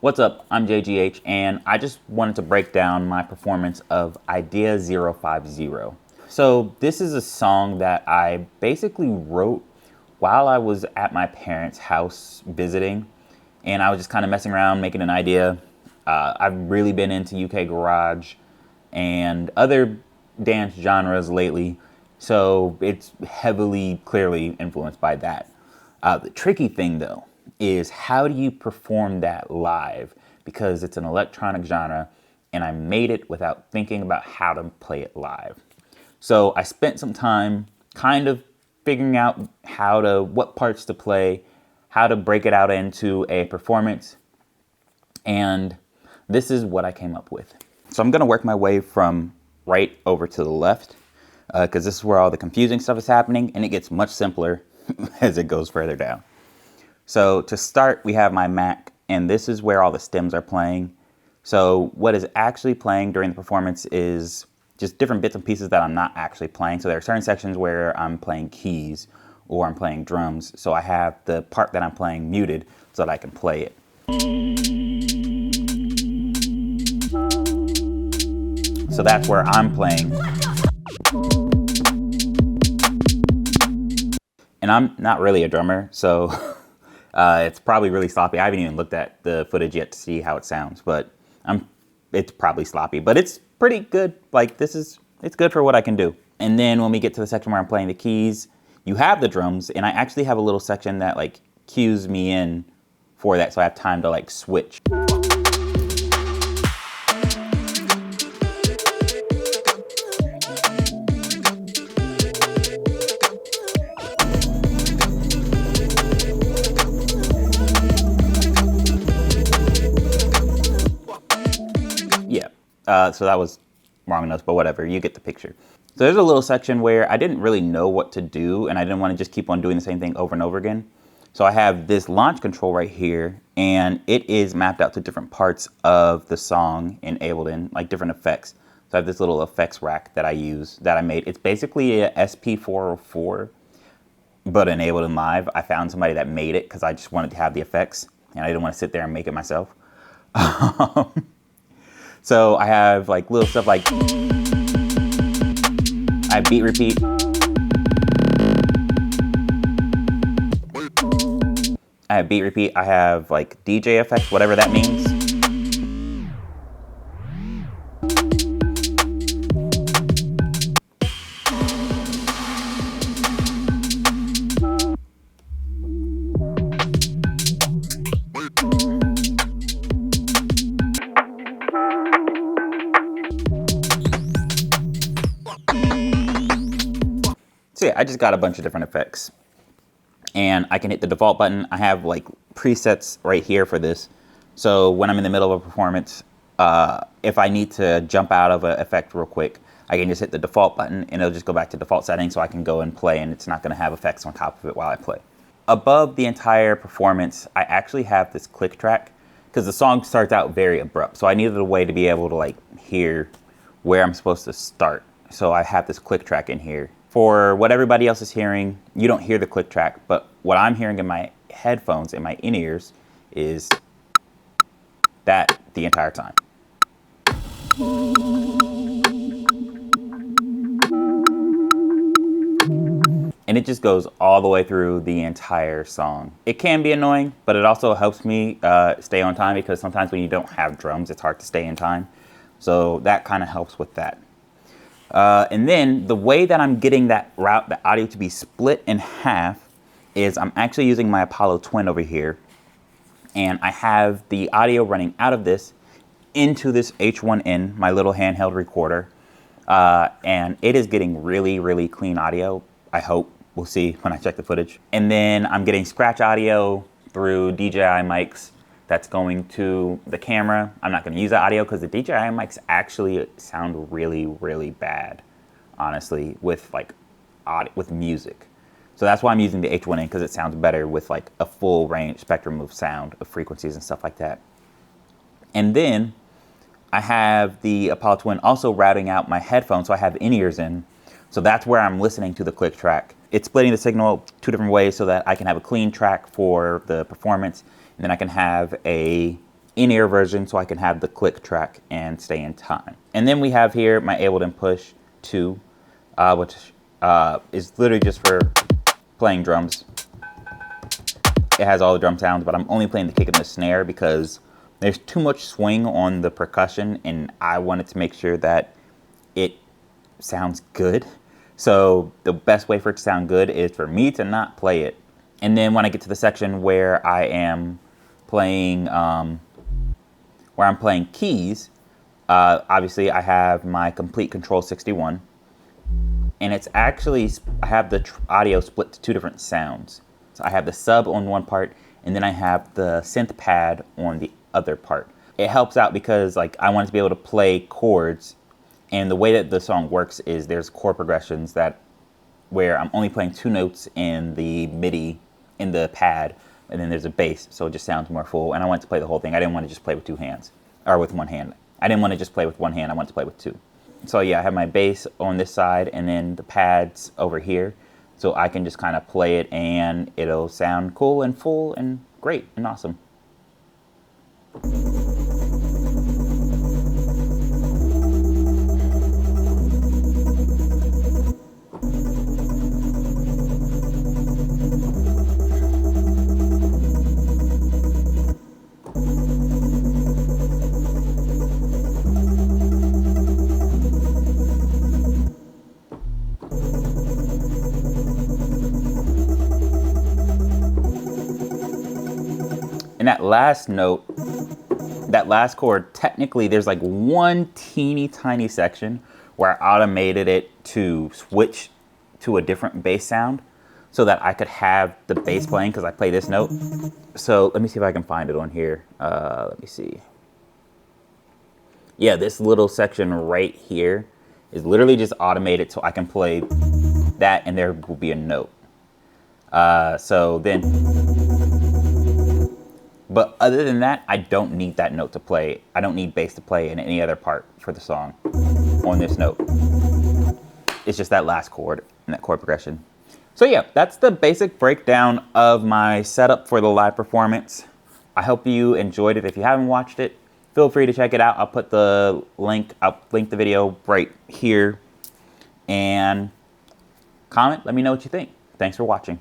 What's up? I'm J.GH, and I just wanted to break down my performance of Idea 050. So this is a song that I basically wrote while I was at my parents' house visiting, and I was just kind of messing around, making an idea. I've really been into UK garage and other dance genres lately, so it's heavily, clearly influenced by that. The tricky thing, though, is how do you perform that live? Because it's an electronic genre, and I made it without thinking about how to play it live. So I spent some time kind of figuring out what parts to play, how to break it out into a performance, and this is what I came up with. So I'm gonna work my way from right over to the left, because this is where all the confusing stuff is happening, and it gets much simpler as it goes further down. So to start, we have my Mac, and this is where all the stems are playing. So what is actually playing during the performance is just different bits and pieces that I'm not actually playing. So there are certain sections where I'm playing keys or I'm playing drums. So I have the part that I'm playing muted so that I can play it. So that's where I'm playing. And I'm not really a drummer, so it's probably really sloppy. I haven't even looked at the footage yet to see how it sounds, but it's probably sloppy, but it's pretty good. Like it's good for what I can do. And then when we get to the section where I'm playing the keys, you have the drums, and I actually have a little section that like cues me in for that, so I have time to like switch. So that was wrong notes, but whatever, you get the picture. So there's a little section where I didn't really know what to do, and I didn't want to just keep on doing the same thing over and over again. So I have this launch control right here, and it is mapped out to different parts of the song in Ableton, like different effects. So I have this little effects rack that I use, that I made. It's basically a SP404, but in Ableton Live. I found somebody that made it because I just wanted to have the effects, and I didn't want to sit there and make it myself. So I have like little stuff like, I have beat repeat. I have beat repeat. I have like DJ effects, whatever that means. So yeah, I just got a bunch of different effects, and I can hit the default button. I have like presets right here for this. So when I'm in the middle of a performance, if I need to jump out of an effect real quick, I can just hit the default button and it'll just go back to default settings, so I can go and play, and it's not gonna have effects on top of it while I play. Above the entire performance, I actually have this click track because the song starts out very abrupt. So I needed a way to be able to like hear where I'm supposed to start. So I have this click track in here. For what everybody else is hearing, you don't hear the click track, but what I'm hearing in my headphones, in my in-ears, is that the entire time. And it just goes all the way through the entire song. It can be annoying, but it also helps me stay on time, because sometimes when you don't have drums, it's hard to stay in time. So that kind of helps with that. And then the way that I'm getting the audio to be split in half is I'm actually using my Apollo Twin over here, and I have the audio running out of this into this H1N, my little handheld recorder, and it is getting really, really clean audio, I hope. We'll see when I check the footage. And then I'm getting scratch audio through DJI mics that's going to the camera. I'm not going to use that audio because the DJI mics actually sound really, really bad, honestly, with like audio, with music. So that's why I'm using the H1N, because it sounds better with like a full range spectrum of sound, of frequencies and stuff like that. And then I have the Apollo Twin also routing out my headphones, so I have in-ears in. So that's where I'm listening to the click track. It's splitting the signal two different ways so that I can have a clean track for the performance, and then I can have a in-ear version so I can have the click track and stay in time. And then we have here my Ableton Push 2, which is literally just for playing drums. It has all the drum sounds, but I'm only playing the kick and the snare because there's too much swing on the percussion, and I wanted to make sure that it sounds good. So the best way for it to sound good is for me to not play it. And then when I get to the section where I am playing, keys, obviously I have my complete Control 61, and it's actually, I have the audio split to two different sounds. So I have the sub on one part, and then I have the synth pad on the other part. It helps out because like I wanted to be able to play chords, and the way that the song works is there's chord progressions where I'm only playing 2 notes in the MIDI in the pad, and then there's a bass, so it just sounds more full. And I wanted to play the whole thing. I didn't want to just play with 2 hands, or with 1 hand. I didn't want to just play with 1 hand. I wanted to play with 2. So yeah, I have my bass on this side, and then the pads over here, so I can just kind of play it, and it'll sound cool and full and great and awesome. And that last note, that last chord, technically there's like one teeny tiny section where I automated it to switch to a different bass sound so that I could have the bass playing because I play this note. So let me see if I can find it on here. Let me see. Yeah, this little section right here is literally just automated so I can play that and there will be a note. But other than that, I don't need that note to play. I don't need bass to play in any other part for the song on this note. It's just that last chord and that chord progression. So yeah, that's the basic breakdown of my setup for the live performance. I hope you enjoyed it. If you haven't watched it, feel free to check it out. I'll put the link, I'll link the video right here. And comment, let me know what you think. Thanks for watching.